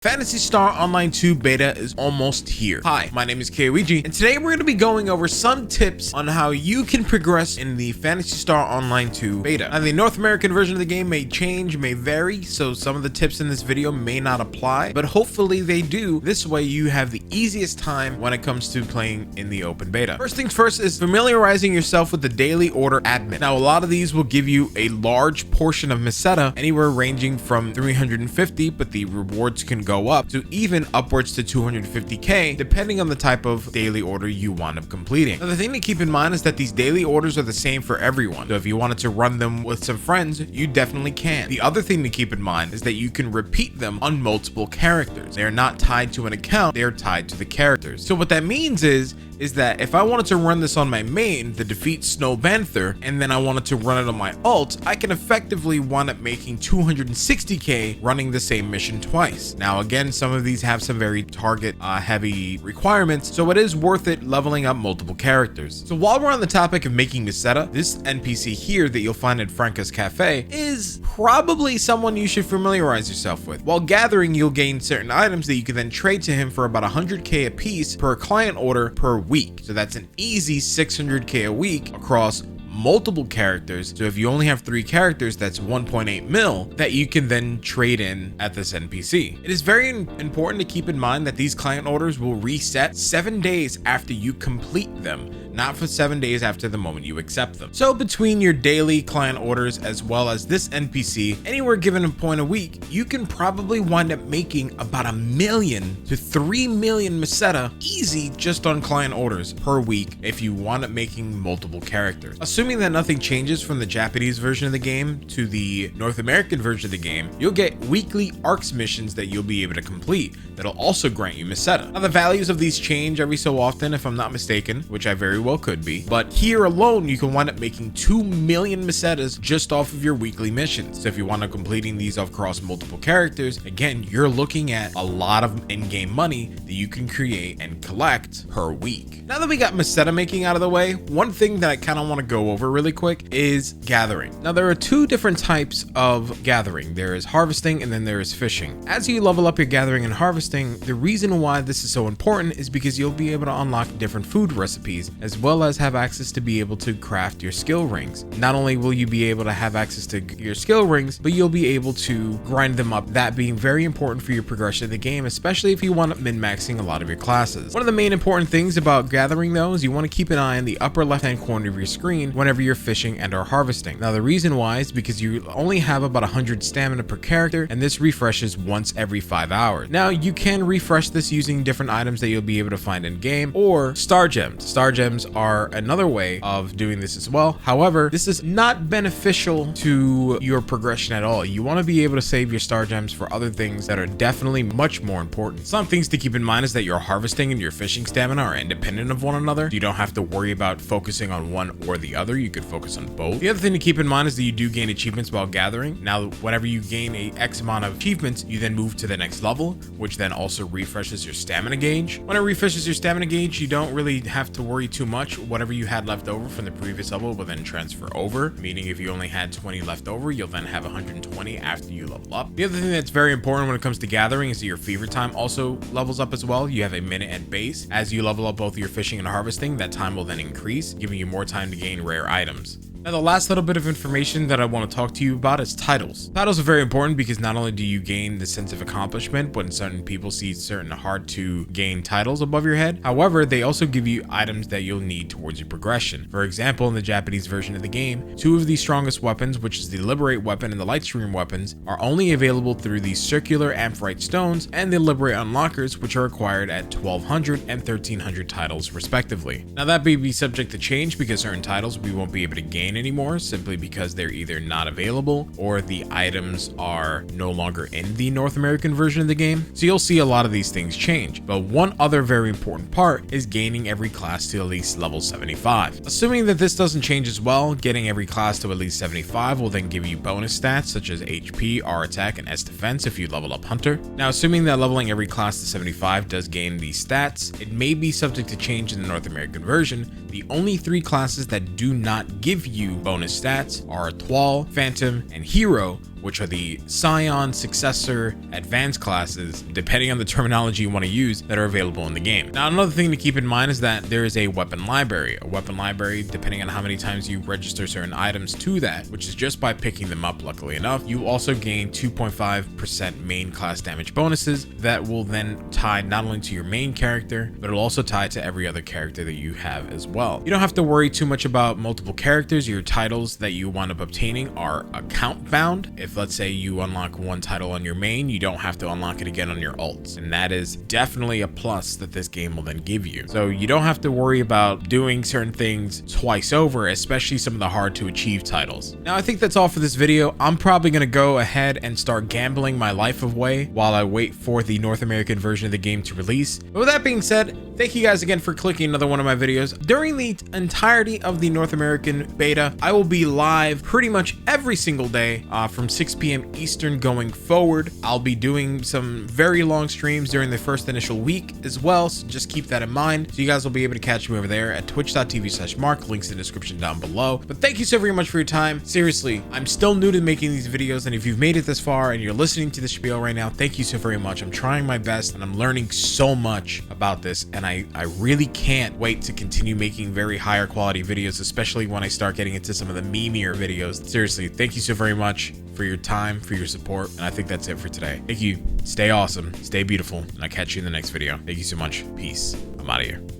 Phantasy Star Online 2 beta is almost here. Hi, my name is Koigi, and today we're going to be going over some tips on how you can progress in the Phantasy Star Online 2 beta. Now, the North American version of the game may change, may vary, so some of the tips in this video may not apply, but hopefully they do. This way you have the easiest time when it comes to playing in the open beta. First things first is familiarizing yourself with the daily order admin. Now, a lot of these will give you a large portion of Meseta, anywhere ranging from 350, but the rewards can go up to even upwards to 250k, depending on the type of daily order you wind up completing. Now, the thing to keep in mind is that these daily orders are the same for everyone, so if you wanted to run them with some friends, you definitely can. The other thing to keep in mind is that you can repeat them on multiple characters. They are not tied to an account, they are tied to the characters. So what that means is that if I wanted to run this on my main, the Defeat Snow Banther, and then I wanted to run it on my alt, I can effectively wind up making 260k running the same mission twice. Now again, some of these have some very target heavy requirements, so it is worth it leveling up multiple characters. So while we're on the topic of making Meseta, this NPC here that you'll find at Franca's Cafe is probably someone you should familiarize yourself with. While gathering, you'll gain certain items that you can then trade to him for about 100k a piece per client order per week. So that's an easy 600k a week across multiple characters. So if you only have 3 characters, that's 1.8 mil that you can then trade in at this NPC. It is very important to keep in mind that these client orders will reset 7 days after you complete them, not for 7 days after the moment you accept them. So between your daily client orders as well as this NPC, anywhere given a point a week, you can probably wind up making about 1 million to 3 million Meseta easy just on client orders per week if you wind up making multiple characters. Assuming that nothing changes from the Japanese version of the game to the North American version of the game, you'll get weekly ARCs missions that you'll be able to complete that'll also grant you Meseta. Now, the values of these change every so often, if I'm not mistaken, which I very well could be, but here alone you can wind up making 2 million Mesetas just off of your weekly missions. So if you wind up completing these across multiple characters, again, you're looking at a lot of in-game money that you can create and collect per week. Now that we got Meseta making out of the way, one thing that I kind of want to go over really quick is gathering. Now, there are 2 different types of gathering. There is harvesting and then there is fishing. As you level up your gathering and harvesting, the reason why this is so important is because you'll be able to unlock different food recipes as well as have access to be able to craft your skill rings. Not only will you be able to have access to your skill rings, but you'll be able to grind them up, that being very important for your progression of the game, especially if you want up min-maxing a lot of your classes. One of the main important things about gathering though is you want to keep an eye on the upper left hand corner of your screen whenever you're fishing and or harvesting. Now, the reason why is because you only have about 100 stamina per character, and this refreshes once every 5 hours. Now, you can refresh this using different items that you'll be able to find in game or star gems. Star gems are another way of doing this as well. However, this is not beneficial to your progression at all. You want to be able to save your star gems for other things that are definitely much more important. Some things to keep in mind is that your harvesting and your fishing stamina are independent of one another. You don't have to worry about focusing on one or the other. You could focus on both. The other thing to keep in mind is that you do gain achievements while gathering. Now, whenever you gain a X amount of achievements, you then move to the next level, which then also refreshes your stamina gauge. When it refreshes your stamina gauge, you don't really have to worry too much. Whatever you had left over from the previous level will then transfer over, meaning if you only had 20 left over, you'll then have 120 after you level up. The other thing that's very important when it comes to gathering is that your fever time also levels up as well. You have a minute at base. As you level up both your fishing and harvesting, that time will then increase, giving you more time to gain rare items. Now, the last little bit of information that I want to talk to you about is titles. Titles are very important because not only do you gain the sense of accomplishment when certain people see certain hard to gain titles above your head, however, they also give you items that you'll need towards your progression. For example, in the Japanese version of the game, 2 of the strongest weapons, which is the Liberate weapon and the Lightstream weapons, are only available through the circular Amphrite stones and the Liberate unlockers, which are acquired at 1200 and 1300 titles respectively. Now, that may be subject to change because certain titles we won't be able to gain anymore simply because they're either not available or the items are no longer in the North American version of the game. So you'll see a lot of these things change. But one other very important part is gaining every class to at least level 75. Assuming that this doesn't change as well, getting every class to at least 75 will then give you bonus stats such as HP, R attack, and S defense if you level up Hunter. Now, assuming that leveling every class to 75 does gain these stats, it may be subject to change in the North American version. The only 3 classes that do not give you bonus stats are Twal, Phantom, and Hero, which are the Scion, Successor, Advanced classes, depending on the terminology you want to use, that are available in the game. Now, another thing to keep in mind is that there is a weapon library. A weapon library, depending on how many times you register certain items to that, which is just by picking them up, luckily enough. You also gain 2.5% main class damage bonuses that will then tie not only to your main character, but it'll also tie to every other character that you have as well. You don't have to worry too much about multiple characters. Your titles that you wind up obtaining are account bound. If let's say you unlock one title on your main, you don't have to unlock it again on your alts. And that is definitely a plus that this game will then give you. So you don't have to worry about doing certain things twice over, especially some of the hard to achieve titles. Now, I think that's all for this video. I'm probably going to go ahead and start gambling my life away while I wait for the North American version of the game to release. But with that being said, thank you guys again for clicking another one of my videos. During the entirety of the North American beta, I will be live pretty much every single day from 6 p.m. Eastern going forward. I'll be doing some very long streams during the first initial week as well, so just keep that in mind. So you guys will be able to catch me over there at twitch.tv/Mark, links in the description down below. But thank you so very much for your time. Seriously, I'm still new to making these videos, and if you've made it this far and you're listening to the spiel right now, thank you so very much. I'm trying my best and I'm learning so much about this, and I really can't wait to continue making very higher quality videos, especially when I start getting into some of the memeier videos. Seriously, thank you so very much for your time, for your support, and I think that's it for today. Thank you. Stay awesome, stay beautiful, and I'll catch you in the next video. Thank you so much. Peace. I'm out of here.